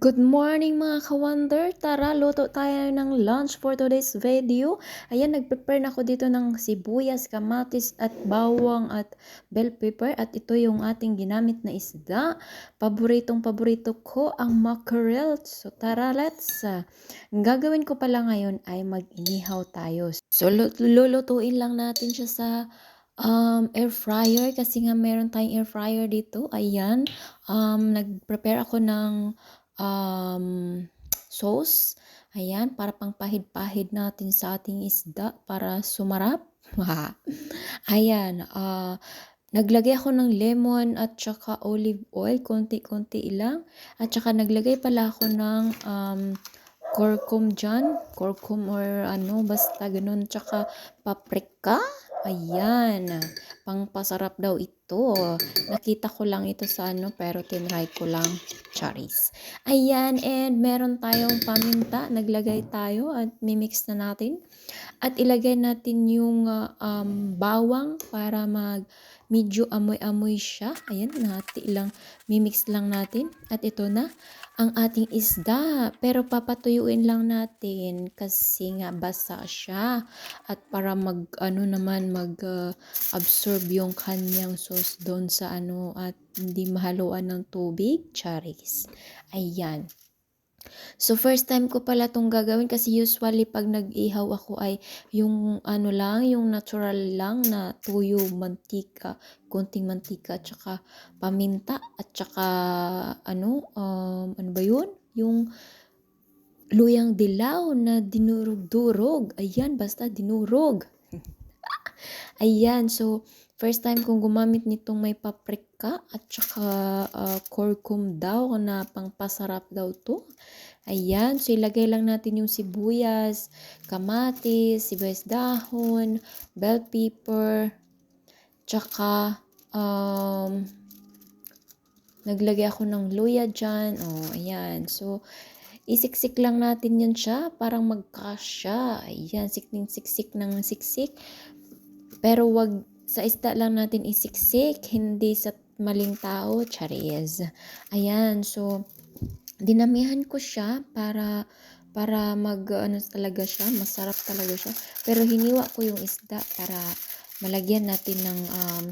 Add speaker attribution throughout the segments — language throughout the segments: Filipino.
Speaker 1: Good morning mga ka-wonder! Tara, luto tayo ng lunch for today's video. Ayan, nag-prepare na ako dito ng sibuyas, kamatis at bawang at bell pepper. At ito yung ating ginamit na isda. Paboritong-paborito ko ang mackerel. So tara, ang gagawin ko pala ngayon ay mag-inihaw tayo. So lulutuin lang natin siya sa air fryer kasi nga meron tayong air fryer dito. Ayan, nag-prepare ako ng sauce. Ayan, para pang pahid-pahid natin sa ating isda para sumarap. Ayan, naglagay ako ng lemon at saka olive oil, konti-konti lang. At saka naglagay pala ako ng curcum dyan, curcum or ano, basta ganun. Tsaka paprika. Ayan, pangpasarap daw ito. Nakita ko lang ito sa ano, pero tinry ko lang. Charis. Ayan, and meron tayong paminta. Naglagay tayo at mimix na natin. At ilagay natin yung bawang para medyo amoy-amoy siya. Ayan, mimix lang natin. At ito na ang ating isda. Pero papatuyuin lang natin kasi nga basa siya. At para absorb yung kanyang sauce doon sa ano at hindi mahaluan ng tubig. Charis. Ayan. So, first time ko pala itong gagawin kasi usually pag nag-ihaw ako ay yung ano lang, yung natural lang na tuyo, mantika, konting mantika, at saka paminta, at saka ano ba yun? Yung luyang dilaw na dinurog-durog. Ayan, basta dinurog. Ayan, so first time kong gumamit nitong may paprika at saka curcum daw na pangpasarap daw to. Ayan, so ilagay lang natin yung sibuyas, kamatis, sibuyas dahon, bell pepper, tsaka naglagay ako ng luya dyan. Oh, ayan. So, isiksik lang natin yan siya, parang magkasya. Ayan, siksik ng siksik. Pero wag sa isda lang natin isiksik, hindi sa maling tao. Charis. Ayan, so dinamihan ko siya para ano talaga siya, masarap talaga siya. Pero hiniwa ko yung isda para malagyan natin ng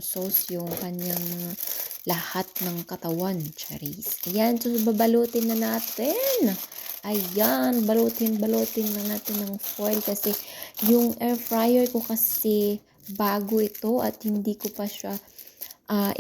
Speaker 1: sauce yung kanyang lahat ng katawan. Charis. Ayan, so babalutin na natin. Ayan, balutin na natin ng foil kasi yung air fryer ko kasi bago ito at hindi ko pa siya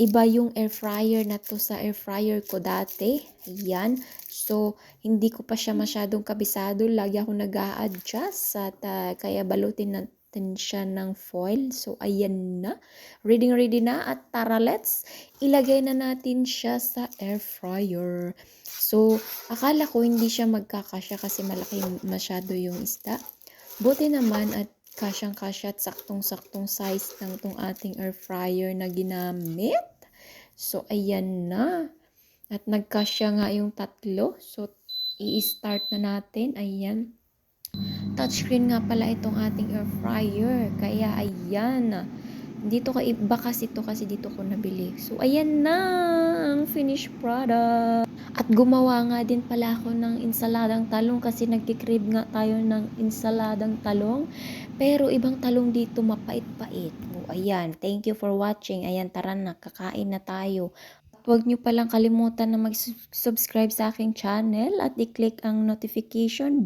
Speaker 1: iba yung air fryer na to sa air fryer ko dati. Ayan. So, hindi ko pa siya masyadong kabisado. Lagi ako nag-a-adjust at kaya balutin natin siya ng foil. So, ayan na. Ready na. At tara, ilagay na natin siya sa air fryer. So, akala ko hindi siya magkakasya kasi malaki masyado yung isda. Buti naman at kasyang-kasya at saktong-saktong size ng tong ating air fryer na ginamit. So, ayan na. At nagkasya nga yung tatlo. So, i-start na natin. Ayan. Touchscreen nga pala itong ating air fryer. Kaya, ayan. Dito ka iba kasi ito kasi dito ko nabili. So, ayan na ang finished product. At gumawa nga din pala ako ng insaladang talong kasi nagkikrib nga tayo ng insaladang talong. Pero ibang talong dito mapait-pait. O, ayan. Thank you for watching. Ayan, tara na. Kakain na tayo. At huwag nyo palang kalimutan na mag-subscribe sa aking channel at i-click ang notification